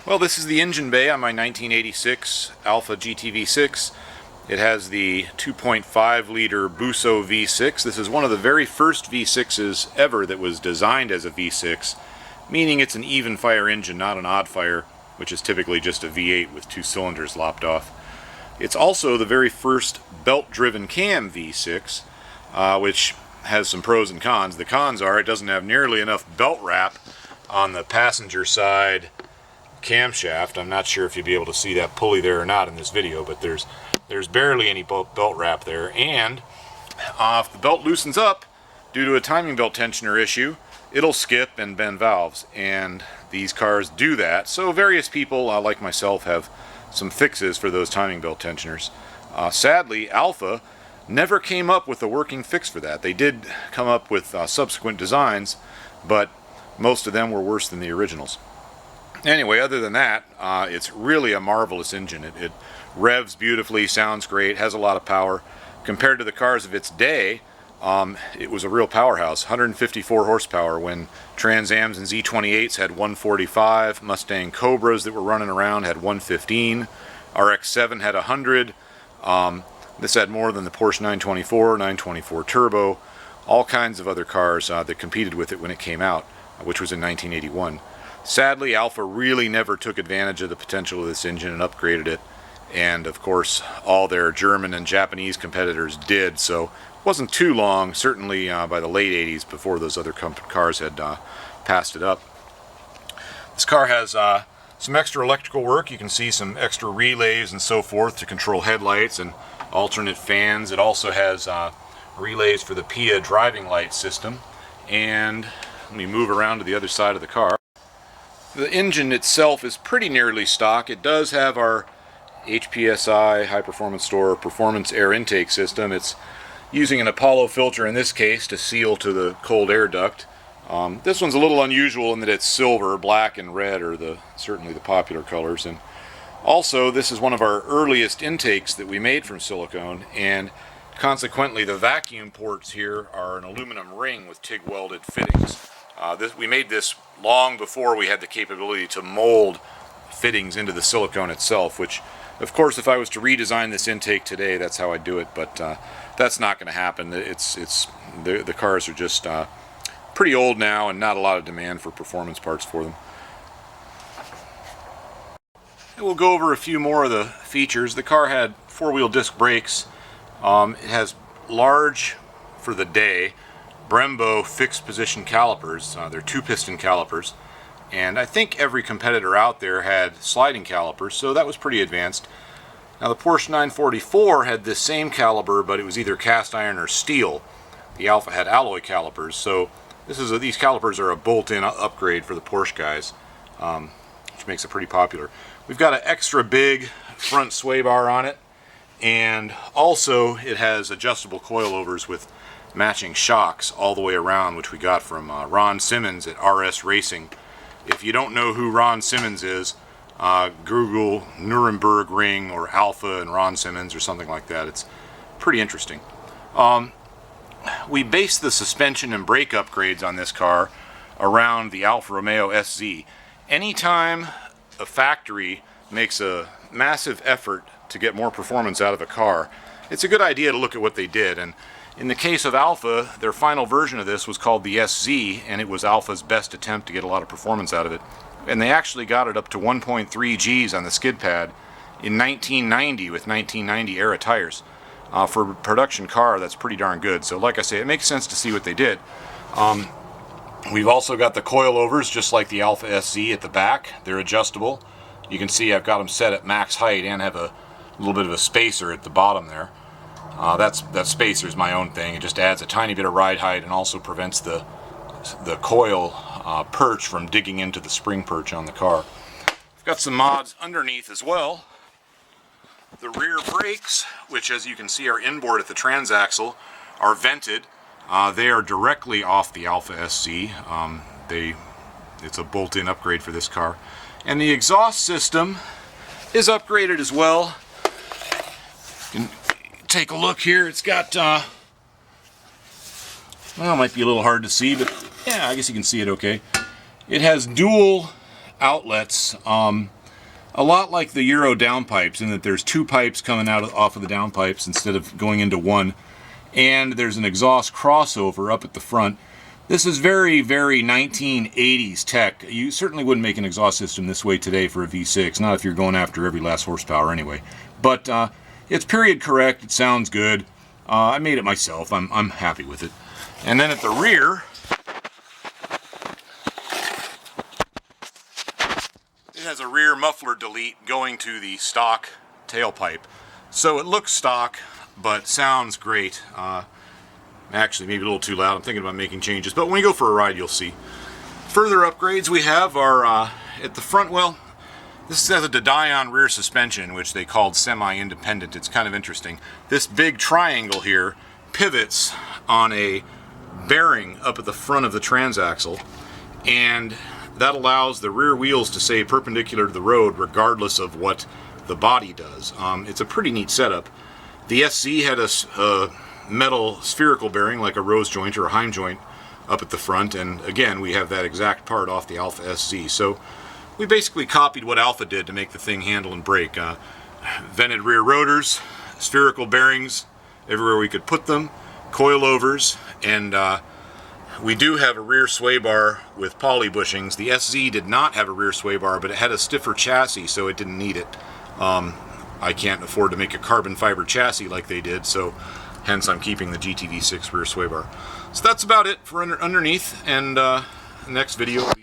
Well, this is the engine bay on my 1986 Alfa GTV6. It has the 2.5 liter Busso V6. This is one of the very first V6s ever that was designed as a V6, meaning it's an even fire engine, not an odd fire, which is typically just a V8 with two cylinders lopped off. It's also the very first belt-driven cam V6, which has some pros and cons. The cons are it doesn't have nearly enough belt wrap on the passenger side camshaft. I'm not sure if you'll be able to see that pulley there or not in this video, but there's barely any belt wrap there. And if the belt loosens up due to a timing belt tensioner issue, it'll skip and bend valves, and these cars do that. So various people like myself have some fixes for those timing belt tensioners. Sadly, Alfa never came up with a working fix for that. They did come up with subsequent designs, but most of them were worse than the originals. Anyway, other than that, it's really a marvelous engine. It revs beautifully, sounds great, has a lot of power. Compared to the cars of its day, it was a real powerhouse. 154 horsepower when Trans Ams and Z28s had 145, Mustang Cobras that were running around had 115, RX-7 had 100. This had more than the Porsche 924 Turbo, all kinds of other cars that competed with it when it came out, which was in 1981. Sadly, Alfa really never took advantage of the potential of this engine and upgraded it, and of course all their German and Japanese competitors did, so it wasn't too long, certainly by the late 80s, before those other cars had passed it up. This car has some extra electrical work. You can see some extra relays and so forth to control headlights and alternate fans. It also has relays for the PIA driving light system. And let me move around to the other side of the car. The engine itself is pretty nearly stock. It does have our HPSI, High Performance Store Performance Air Intake System. It's using an Apollo filter in this case to seal to the cold air duct. This one's a little unusual in that it's silver. Black and red are certainly the popular colors. And also, this is one of our earliest intakes that we made from silicone, and consequently the vacuum ports here are an aluminum ring with TIG welded fittings. We made this long before we had the capability to mold fittings into the silicone itself, which of course if I was to redesign this intake today, that's how I'd do it, but that's not going to happen. The cars are just pretty old now and not a lot of demand for performance parts for them. And we'll go over a few more of the features. The car had four-wheel disc brakes. It has large, for the day, Brembo fixed position calipers. They're two-piston calipers, and I think every competitor out there had sliding calipers, so that was pretty advanced. Now the Porsche 944 had this same caliper, but it was either cast iron or steel. The Alfa had alloy calipers, so these calipers are a bolt-in upgrade for the Porsche guys, which makes it pretty popular. We've got an extra big front sway bar on it, and also it has adjustable coil overs with matching shocks all the way around, which we got from Ron Simmons at RS Racing. If you don't know who Ron Simmons is, Google Nuremberg Ring or Alfa and Ron Simmons or something like that. It's pretty interesting. We based the suspension and brake upgrades on this car around the Alfa Romeo Sz. Anytime a factory makes a massive effort to get more performance out of a car, it's a good idea to look at what they did. And in the case of Alfa, their final version of this was called the Sz, and it was Alfa's best attempt to get a lot of performance out of it. And they actually got it up to 1.3 Gs on the skid pad in 1990 with 1990 era tires. For a production car, that's pretty darn good. So like I say, it makes sense to see what they did. We've also got the coil overs, just like the Alfa Sz at the back. They're adjustable. You can see I've got them set at max height and have a little bit of a spacer at the bottom there. That spacer is my own thing. It just adds a tiny bit of ride height and also prevents the coil perch from digging into the spring perch on the car. I've got some mods underneath as well. The rear brakes, which as you can see are inboard at the transaxle, are vented. They are directly off the Alfa Sz. It's a bolt-in upgrade for this car. And the exhaust system is upgraded as well. You can take a look here. It's got, well, it might be a little hard to see, but yeah, I guess you can see it okay. It has dual outlets, a lot like the Euro downpipes, in that there's two pipes coming out off of the downpipes instead of going into one, and there's an exhaust crossover up at the front. This is very, very 1980s tech. You certainly wouldn't make an exhaust system this way today for a V6, not if you're going after every last horsepower anyway. But it's period correct, it sounds good. I made it myself, I'm happy with it. And then at the rear, it has a rear muffler delete going to the stock tailpipe. So it looks stock, but sounds great. Actually, maybe a little too loud. I'm thinking about making changes, but when we go for a ride, you'll see. Further upgrades we have are at the front. Well, this has a Didion rear suspension, which they called semi-independent. It's kind of interesting. This big triangle here pivots on a bearing up at the front of the transaxle, and that allows the rear wheels to stay perpendicular to the road regardless of what the body does. It's a pretty neat setup. The SZ had a metal spherical bearing like a rose joint or a Heim joint up at the front, and again we have that exact part off the Alfa SZ. So we basically copied what Alfa did to make the thing handle and brake. Vented rear rotors, spherical bearings everywhere we could put them, coil overs, and we do have a rear sway bar with poly bushings. The SZ did not have a rear sway bar, but it had a stiffer chassis, so it didn't need it. I can't afford to make a carbon fiber chassis like they did, so hence I'm keeping the GTV6 rear sway bar. So that's about it for underneath, and next video will be